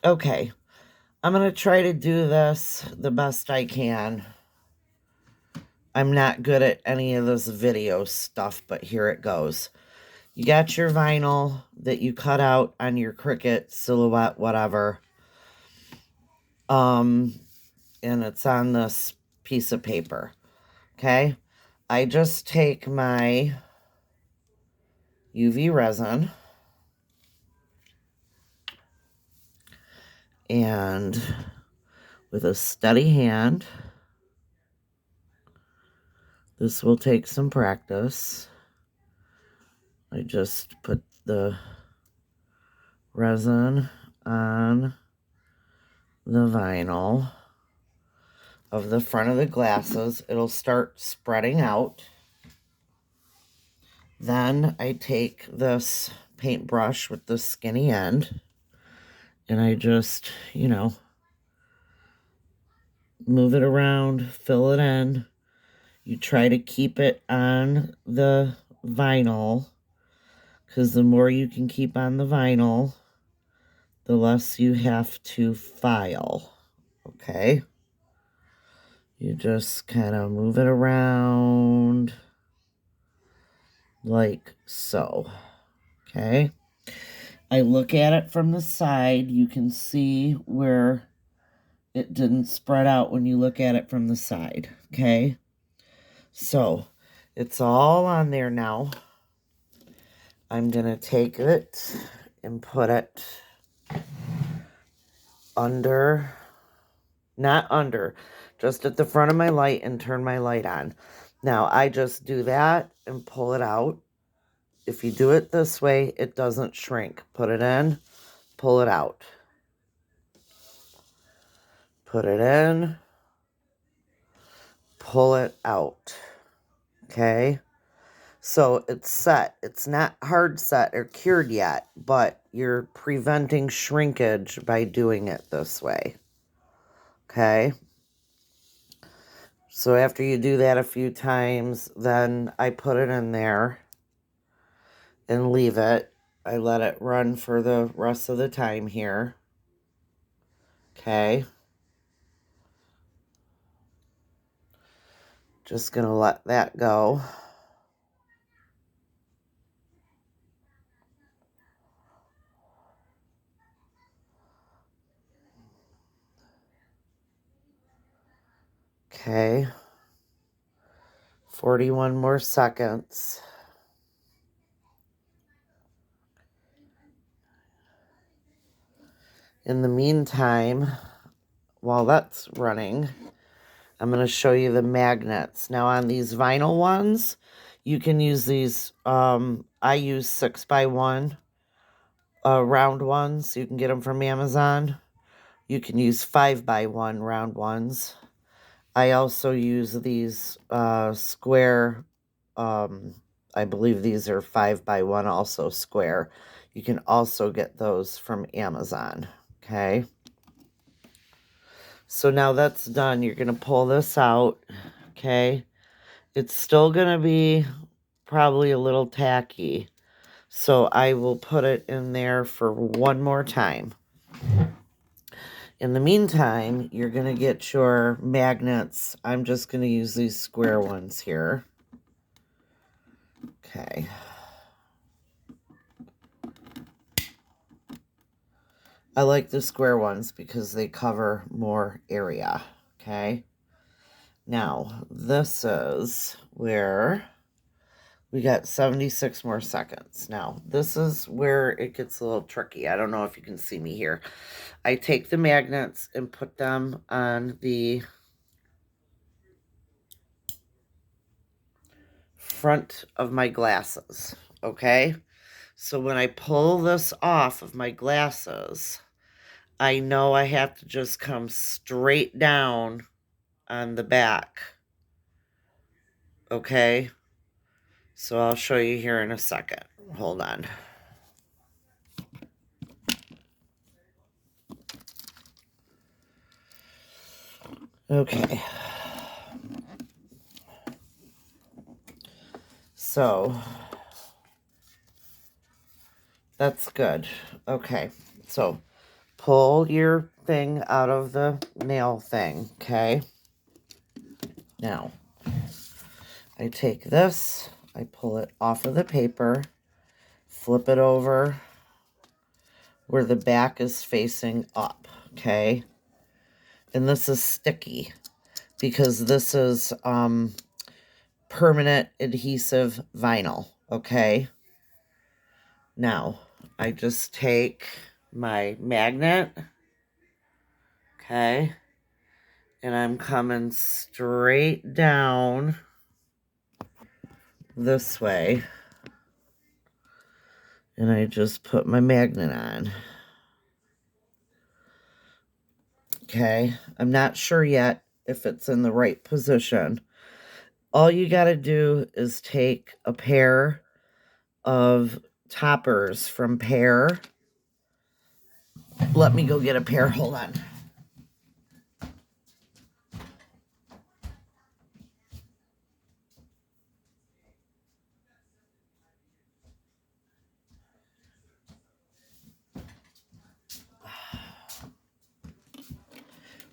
Okay, I'm going to try to do this the best I can. I'm not good at any of this video stuff, but here it goes. You got your vinyl that you cut out on your Cricut, Silhouette, whatever. And it's on this piece of paper. Okay? I just take my UV resin and with a steady hand, this will take some practice. I just put the resin on the vinyl of the front of the glasses. It'll start spreading out. Then I take this paintbrush with the skinny end and I just, move it around, fill it in. You try to keep it on the vinyl because the more you can keep on the vinyl, the less you have to file. Okay? You just kind of move it around like so. Okay? I look at it from the side. You can see where it didn't spread out when you look at it from the side. Okay? So, it's all on there now. I'm going to take it and put it under, not under, just at the front of my light and turn my light on. Now, I just do that and pull it out. If you do it this way, it doesn't shrink. Put it in, pull it out. Put it in, pull it out. Okay? So it's set. It's not hard set or cured yet, but you're preventing shrinkage by doing it this way. Okay? So after you do that a few times, then I put it in there and leave it. I let it run for the rest of the time here. Okay. Just going to let that go. Okay. 41 more seconds. In the meantime, while that's running, I'm going to show you the magnets. Now on these vinyl ones, you can use these, I use 6x1 round ones. You can get them from Amazon. You can use 5x1 round ones. I also use these square, I believe these are 5x1 also square. You can also get those from Amazon, okay? So now that's done. You're going to pull this out, okay? It's still going to be probably a little tacky. So I will put it in there for one more time. In the meantime, you're going to get your magnets. I'm just going to use these square ones here. Okay. I like the square ones because they cover more area. Okay. Now, this is where we got 76 more seconds. Now, this is where it gets a little tricky. I don't know if you can see me here. I take the magnets and put them on the front of my glasses, okay? So when I pull this off of my glasses, I know I have to just come straight down on the back, okay? So I'll show you here in a second. Hold on. Okay. So that's good. Okay. So pull your thing out of the nail thing, okay? Now, I take this, I pull it off of the paper, flip it over where the back is facing up, okay? And this is sticky because this is permanent adhesive vinyl, okay? Now, I just take my magnet, okay, and I'm coming straight down this way, and I just put my magnet on. Okay, I'm not sure yet if it's in the right position. All you got to do is take a pair of toppers from Pear. Let me go get a pair. Hold on.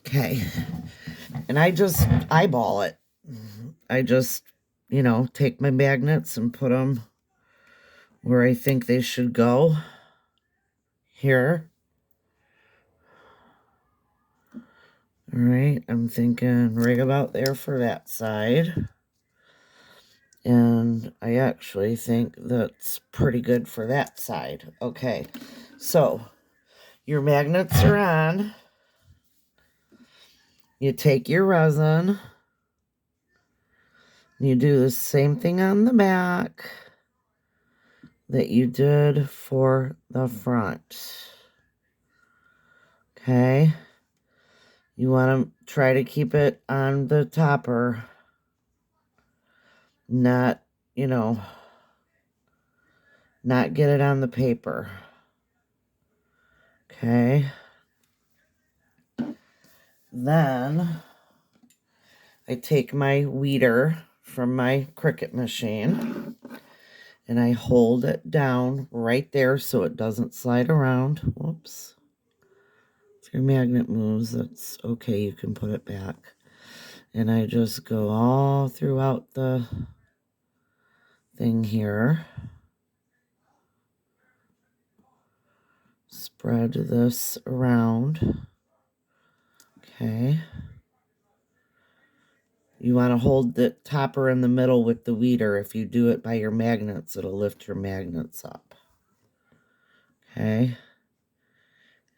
Okay. And I just eyeball it. I just, take my magnets and put them where I think they should go. Here. All right. I'm thinking right about there for that side. And I actually think that's pretty good for that side. Okay. So, your magnets are on. You take your resin. You do the same thing on the back that you did for the front. Okay. You want to try to keep it on the topper. Not, not get it on the paper. Okay. Then I take my weeder from my Cricut machine and I hold it down right there so it doesn't slide around. Whoops. If your magnet moves, that's okay. You can put it back. And I just go all throughout the thing here. Spread this around. Okay. You want to hold the topper in the middle with the weeder. If you do it by your magnets, it'll lift your magnets up. Okay.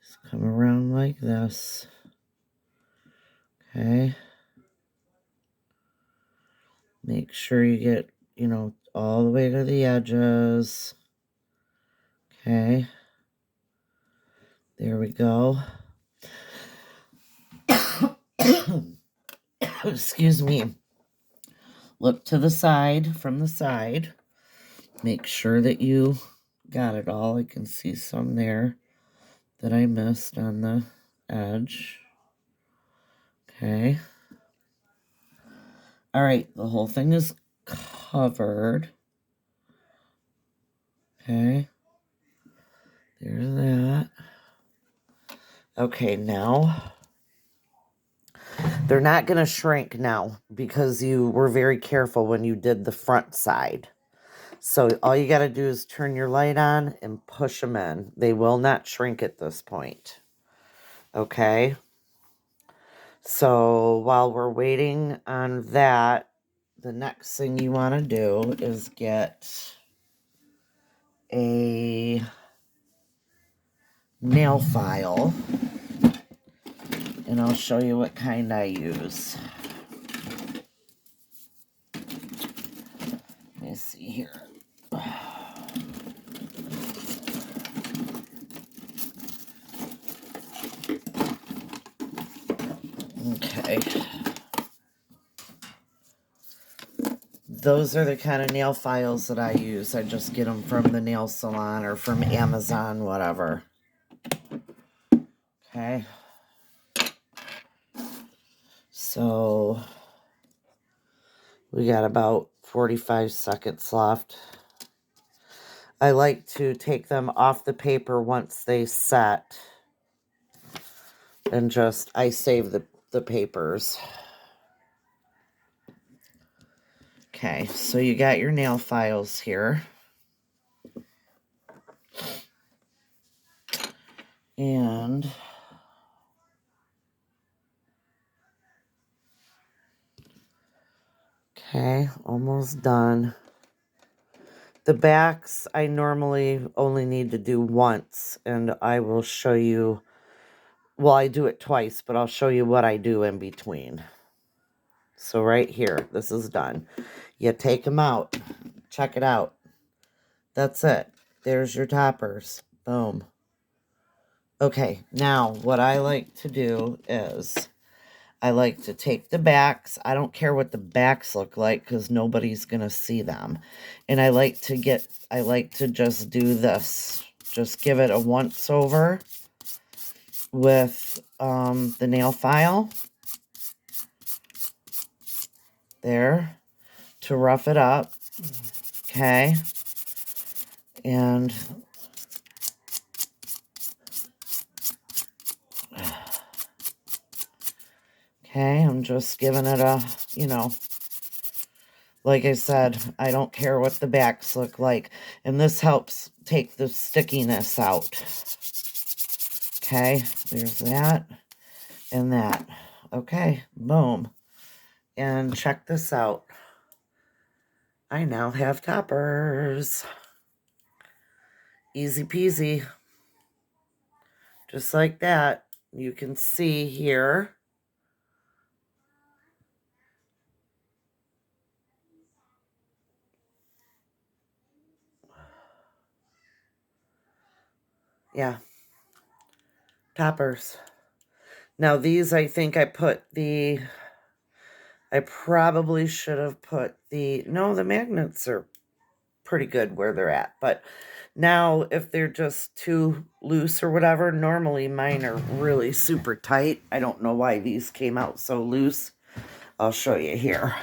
Just come around like this. Okay. Make sure you get, all the way to the edges. Okay. There we go. Excuse me. Look to the side, from the side. Make sure that you got it all. I can see some there that I missed on the edge. Okay. All right, the whole thing is covered. Okay. There's that. Okay, now they're not going to shrink now because you were very careful when you did the front side. So all you got to do is turn your light on and push them in. They will not shrink at this point. Okay. So while we're waiting on that, the next thing you want to do is get a nail file. And I'll show you what kind I use. Let me see here. Okay. Those are the kind of nail files that I use. I just get them from the nail salon or from Amazon, whatever. Okay. So we got about 45 seconds left. I like to take them off the paper once they set and just, I save the papers. Okay, so you got your nail files here. And okay, almost done. The backs I normally only need to do once, and I will show you, well, I do it twice, but I'll show you what I do in between. So right here, this is done. You take them out. Check it out. That's it. There's your toppers. Boom. Okay, now what I like to do is I like to take the backs. I don't care what the backs look like because nobody's going to see them. And I like to just do this. Just give it a once over with the nail file. There. To rough it up. Okay. And okay, I'm just giving it a, like I said, I don't care what the backs look like. And this helps take the stickiness out. Okay, there's that and that. Okay, boom. And check this out. I now have toppers. Easy peasy. Just like that. You can see here. Yeah. Toppers. Now these, I think I probably should have put no, the magnets are pretty good where they're at. But now if they're just too loose or whatever, normally mine are really super tight. I don't know why these came out so loose. I'll show you here.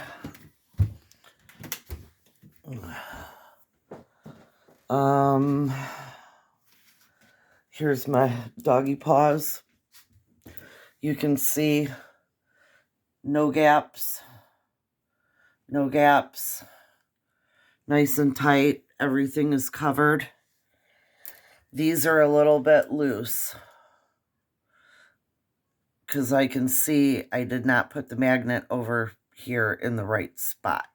Here's my doggy paws. You can see no gaps. No gaps. Nice and tight. Everything is covered. These are a little bit loose because I can see I did not put the magnet over here in the right spot.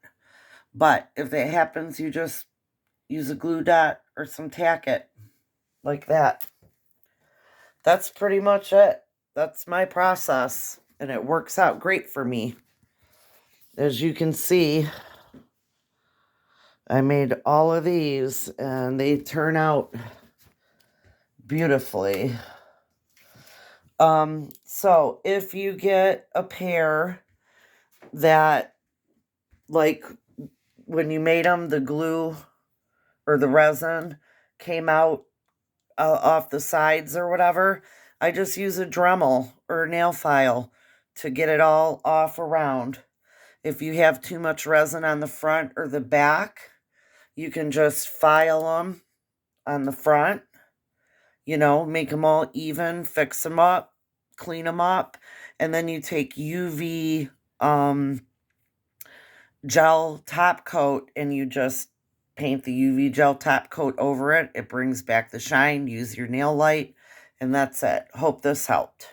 But if that happens, you just use a glue dot or some tack it like that. That's pretty much it. That's my process, and it works out great for me. As you can see, I made all of these, and they turn out beautifully. So if you get a pair that, like, when you made them, the glue or the resin came out off the sides or whatever, I just use a Dremel or a nail file to get it all off around. If you have too much resin on the front or the back, you can just file them on the front, make them all even, fix them up, clean them up, and then you take UV gel top coat and you just paint the UV gel top coat over it. It brings back the shine. Use your nail light, and that's it. Hope this helped.